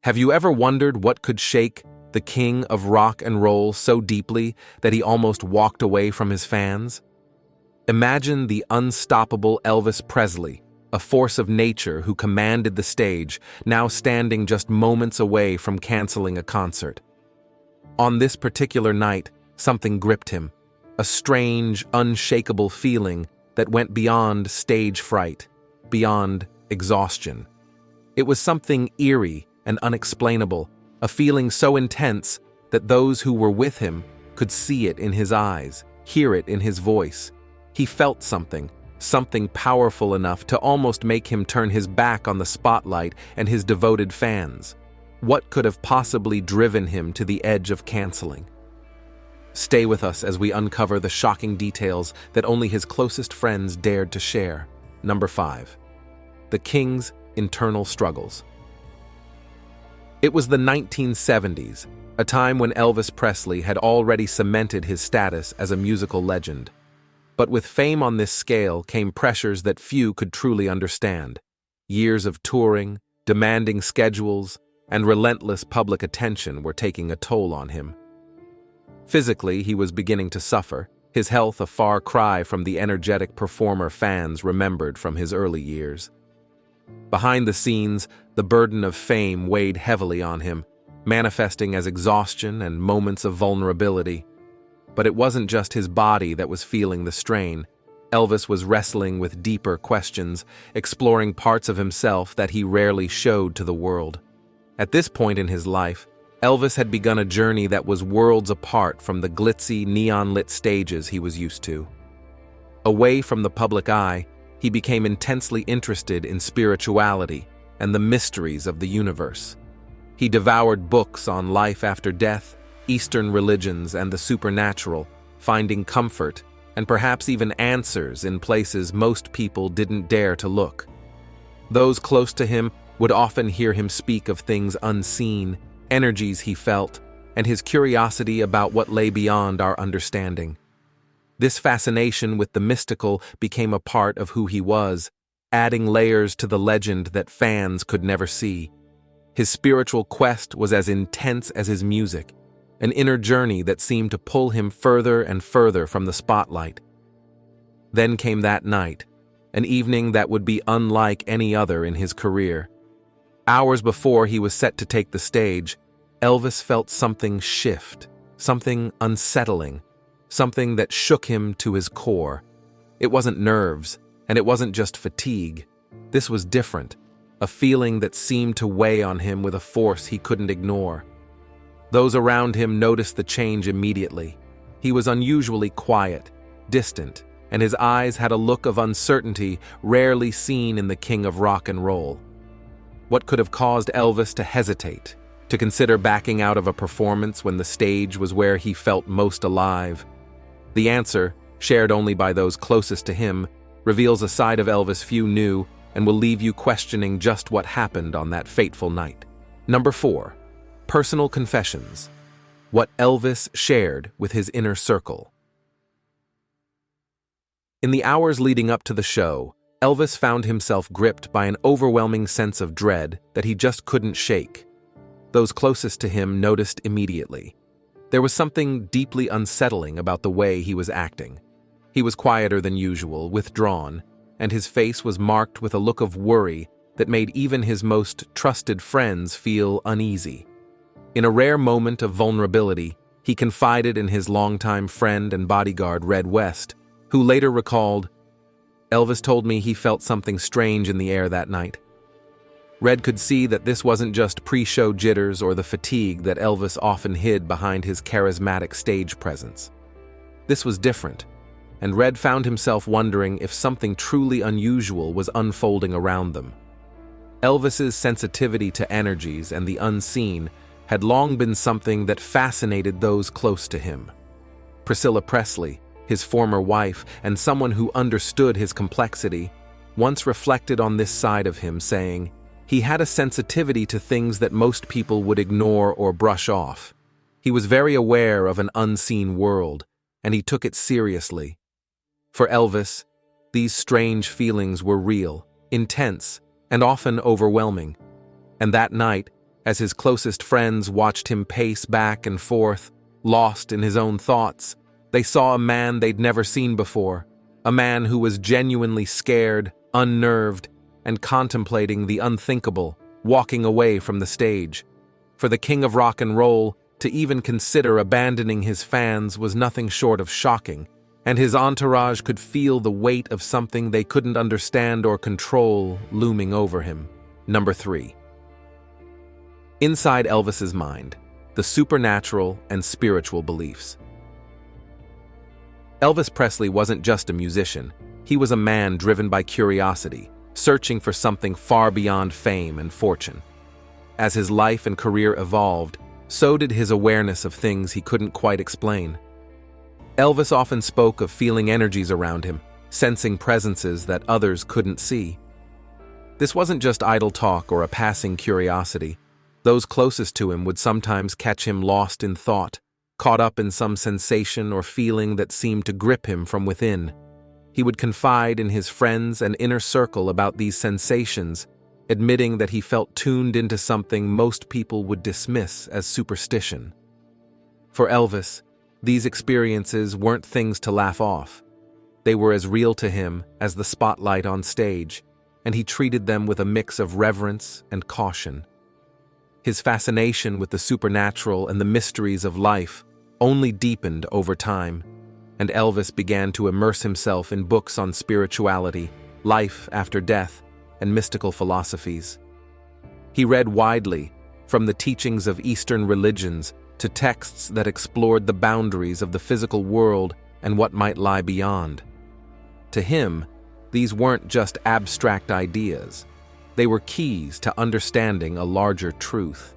Have you ever wondered what could shake the king of rock and roll so deeply that he almost walked away from his fans? Imagine the unstoppable Elvis Presley, a force of nature who commanded the stage, now standing just moments away from canceling a concert. On this particular night, something gripped him, a strange, unshakable feeling that went beyond stage fright, beyond exhaustion. It was something eerie and unexplainable, a feeling so intense that those who were with him could see it in his eyes, hear it in his voice. He felt something powerful enough to almost make him turn his back on the spotlight and his devoted fans. What could have possibly driven him to the edge of canceling? Stay with us as we uncover the shocking details that only his closest friends dared to share. Number 5. The King's internal struggles. It was the 1970s, a time when Elvis Presley had already cemented his status as a musical legend. But with fame on this scale came pressures that few could truly understand. Years of touring, demanding schedules, and relentless public attention were taking a toll on him. Physically, he was beginning to suffer, his health a far cry from the energetic performer fans remembered from his early years. Behind the scenes, the burden of fame weighed heavily on him, manifesting as exhaustion and moments of vulnerability. But it wasn't just his body that was feeling the strain. Elvis was wrestling with deeper questions, exploring parts of himself that he rarely showed to the world. At this point in his life, Elvis had begun a journey that was worlds apart from the glitzy, neon-lit stages he was used to. Away from the public eye, he became intensely interested in spirituality and the mysteries of the universe. He devoured books on life after death, Eastern religions, and the supernatural, finding comfort and perhaps even answers in places most people didn't dare to look. Those close to him would often hear him speak of things unseen, energies he felt, and his curiosity about what lay beyond our understanding. This fascination with the mystical became a part of who he was, adding layers to the legend that fans could never see. His spiritual quest was as intense as his music, an inner journey that seemed to pull him further and further from the spotlight. Then came that night, an evening that would be unlike any other in his career. Hours before he was set to take the stage, Elvis felt something shift, something unsettling, something that shook him to his core. It wasn't nerves, and it wasn't just fatigue. This was different, a feeling that seemed to weigh on him with a force he couldn't ignore. Those around him noticed the change immediately. He was unusually quiet, distant, and his eyes had a look of uncertainty rarely seen in the king of rock and roll. What could have caused Elvis to hesitate, to consider backing out of a performance when the stage was where he felt most alive? The answer, shared only by those closest to him, reveals a side of Elvis few knew and will leave you questioning just what happened on that fateful night. Number 4. Personal confessions. What Elvis shared with his inner circle. In the hours leading up to the show, Elvis found himself gripped by an overwhelming sense of dread that he just couldn't shake. Those closest to him noticed immediately. There was something deeply unsettling about the way he was acting. He was quieter than usual, withdrawn, and his face was marked with a look of worry that made even his most trusted friends feel uneasy. In a rare moment of vulnerability, he confided in his longtime friend and bodyguard Red West, who later recalled, "Elvis told me he felt something strange in the air that night." Red could see that this wasn't just pre-show jitters or the fatigue that Elvis often hid behind his charismatic stage presence. This was different, and Red found himself wondering if something truly unusual was unfolding around them. Elvis's sensitivity to energies and the unseen had long been something that fascinated those close to him. Phesily Presley, his former wife and someone who understood his complexity, once reflected on this side of him, saying, "He had a sensitivity to things that most people would ignore or brush off. He was very aware of an unseen world, and he took it seriously." For Elvis, these strange feelings were real, intense, and often overwhelming. And that night, As his closest friends watched him pace back and forth, lost in his own thoughts, they saw a man they'd never seen before, a man who was genuinely scared, unnerved, and contemplating the unthinkable, walking away from the stage. For the king of rock and roll, to even consider abandoning his fans was nothing short of shocking, and his entourage could feel the weight of something they couldn't understand or control looming over him. Number 3. Inside Elvis's mind, the supernatural and spiritual beliefs. Elvis Presley wasn't just a musician, he was a man driven by curiosity, searching for something far beyond fame and fortune. As his life and career evolved, so did his awareness of things he couldn't quite explain. Elvis often spoke of feeling energies around him, sensing presences that others couldn't see. This wasn't just idle talk or a passing curiosity. Those closest to him would sometimes catch him lost in thought, caught up in some sensation or feeling that seemed to grip him from within. He would confide in his friends and inner circle about these sensations, admitting that he felt tuned into something most people would dismiss as superstition. For Elvis, these experiences weren't things to laugh off. They were as real to him as the spotlight on stage, and he treated them with a mix of reverence and caution. His fascination with the supernatural and the mysteries of life only deepened over time, and Elvis began to immerse himself in books on spirituality, life after death, and mystical philosophies. He read widely, from the teachings of Eastern religions to texts that explored the boundaries of the physical world and what might lie beyond. To him, these weren't just abstract ideas. They were keys to understanding a larger truth.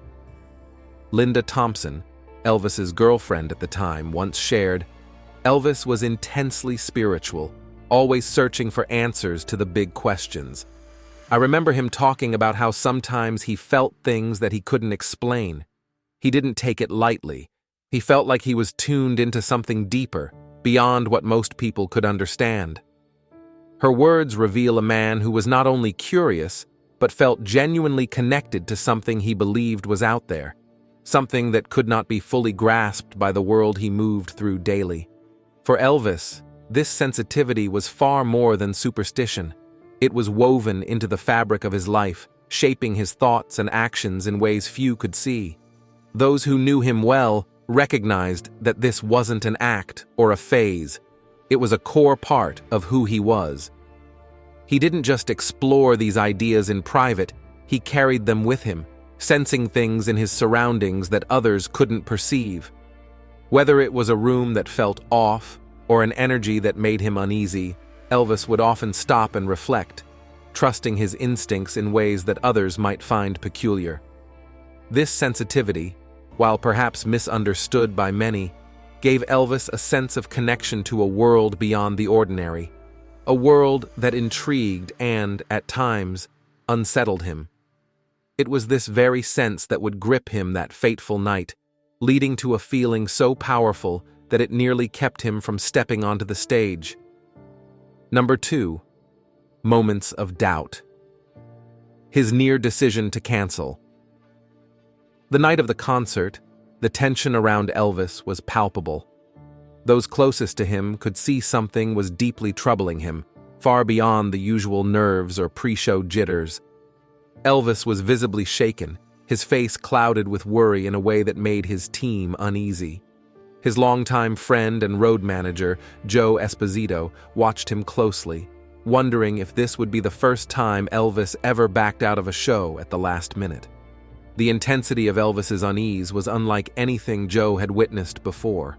Linda Thompson, Elvis's girlfriend at the time, once shared, "Elvis was intensely spiritual, always searching for answers to the big questions. I remember him talking about how sometimes he felt things that he couldn't explain. He didn't take it lightly. He felt like he was tuned into something deeper, beyond what most people could understand." Her words reveal a man who was not only curious, but felt genuinely connected to something he believed was out there, something that could not be fully grasped by the world he moved through daily. For Elvis, this sensitivity was far more than superstition. It was woven into the fabric of his life, shaping his thoughts and actions in ways few could see. Those who knew him well recognized that this wasn't an act or a phase. It was a core part of who he was. He didn't just explore these ideas in private, he carried them with him, sensing things in his surroundings that others couldn't perceive. Whether it was a room that felt off or an energy that made him uneasy, Elvis would often stop and reflect, trusting his instincts in ways that others might find peculiar. This sensitivity, while perhaps misunderstood by many, gave Elvis a sense of connection to a world beyond the ordinary, a world that intrigued and, at times, unsettled him. It was this very sense that would grip him that fateful night, leading to a feeling so powerful that it nearly kept him from stepping onto the stage. Number 2. Moments of doubt. His near decision to cancel. The night of the concert, the tension around Elvis was palpable. Those closest to him could see something was deeply troubling him, far beyond the usual nerves or pre-show jitters. Elvis was visibly shaken, his face clouded with worry in a way that made his team uneasy. His longtime friend and road manager, Joe Esposito, watched him closely, wondering if this would be the first time Elvis ever backed out of a show at the last minute. The intensity of Elvis's unease was unlike anything Joe had witnessed before.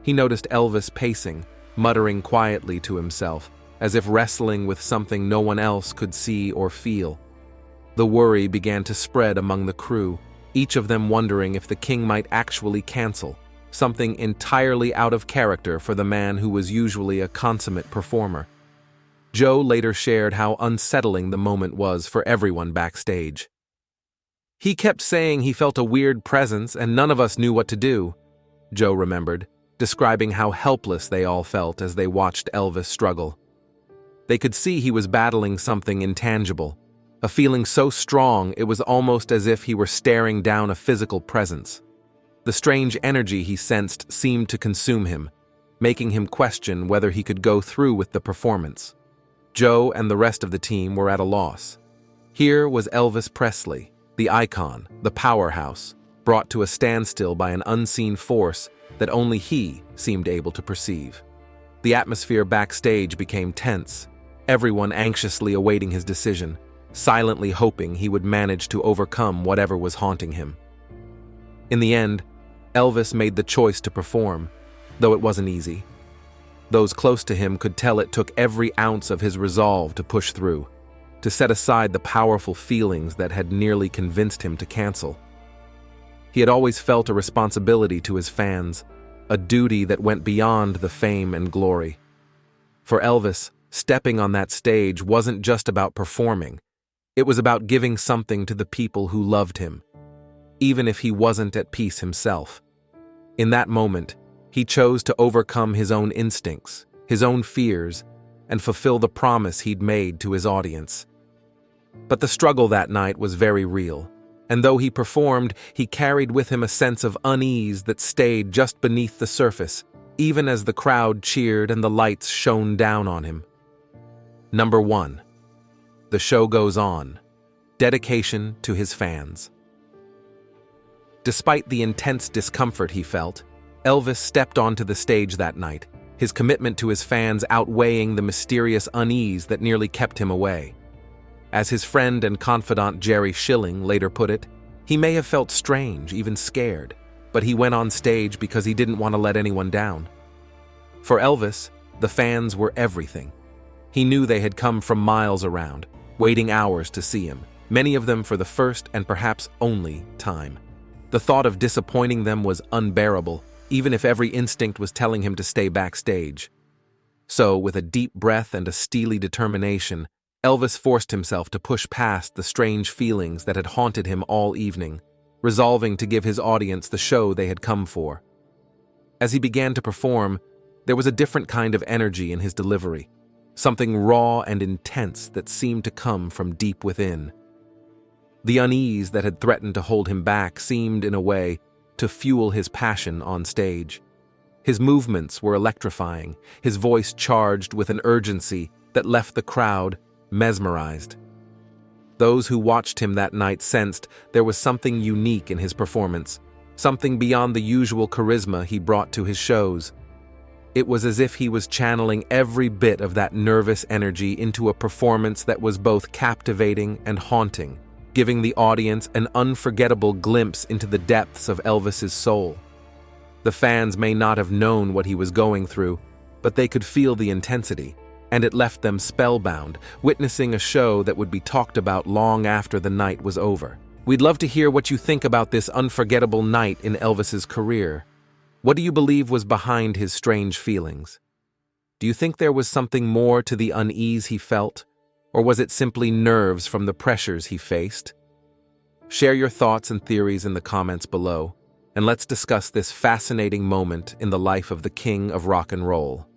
He noticed Elvis pacing, muttering quietly to himself, as if wrestling with something no one else could see or feel. The worry began to spread among the crew, each of them wondering if the king might actually cancel, something entirely out of character for the man who was usually a consummate performer. Joe later shared how unsettling the moment was for everyone backstage. "He kept saying he felt a weird presence and none of us knew what to do," Joe remembered, describing how helpless they all felt as they watched Elvis struggle. They could see he was battling something intangible, a feeling so strong it was almost as if he were staring down a physical presence. The strange energy he sensed seemed to consume him, making him question whether he could go through with the performance. Joe and the rest of the team were at a loss. Here was Elvis Presley, the icon, the powerhouse, brought to a standstill by an unseen force that only he seemed able to perceive. The atmosphere backstage became tense, everyone anxiously awaiting his decision, silently hoping he would manage to overcome whatever was haunting him. In the end, Elvis made the choice to perform, though it wasn't easy. Those close to him could tell it took every ounce of his resolve to push through, to set aside the powerful feelings that had nearly convinced him to cancel. He had always felt a responsibility to his fans, a duty that went beyond the fame and glory. For Elvis, stepping on that stage wasn't just about performing. It was about giving something to the people who loved him, even if he wasn't at peace himself. In that moment, he chose to overcome his own instincts, his own fears, and fulfill the promise he'd made to his audience. But the struggle that night was very real, and though he performed, he carried with him a sense of unease that stayed just beneath the surface, even as the crowd cheered and the lights shone down on him. Number 1. The show goes on. Dedication to his fans. Despite the intense discomfort he felt, Elvis stepped onto the stage that night, his commitment to his fans outweighing the mysterious unease that nearly kept him away. As his friend and confidant Jerry Schilling later put it, he may have felt strange, even scared, but he went on stage because he didn't want to let anyone down. For Elvis, the fans were everything. He knew they had come from miles around, waiting hours to see him, many of them for the first and perhaps only time. The thought of disappointing them was unbearable, even if every instinct was telling him to stay backstage. So, with a deep breath and a steely determination, Elvis forced himself to push past the strange feelings that had haunted him all evening, resolving to give his audience the show they had come for. As he began to perform, there was a different kind of energy in his delivery, something raw and intense that seemed to come from deep within. The unease that had threatened to hold him back seemed, in a way, to fuel his passion on stage. His movements were electrifying, his voice charged with an urgency that left the crowd mesmerized. Those who watched him that night sensed there was something unique in his performance, something beyond the usual charisma he brought to his shows. It was as if he was channeling every bit of that nervous energy into a performance that was both captivating and haunting, giving the audience an unforgettable glimpse into the depths of Elvis's soul. The fans may not have known what he was going through, but they could feel the intensity, and it left them spellbound, witnessing a show that would be talked about long after the night was over. We'd love to hear what you think about this unforgettable night in Elvis's career. What do you believe was behind his strange feelings? Do you think there was something more to the unease he felt, or was it simply nerves from the pressures he faced? Share your thoughts and theories in the comments below, and let's discuss this fascinating moment in the life of the king of rock and roll.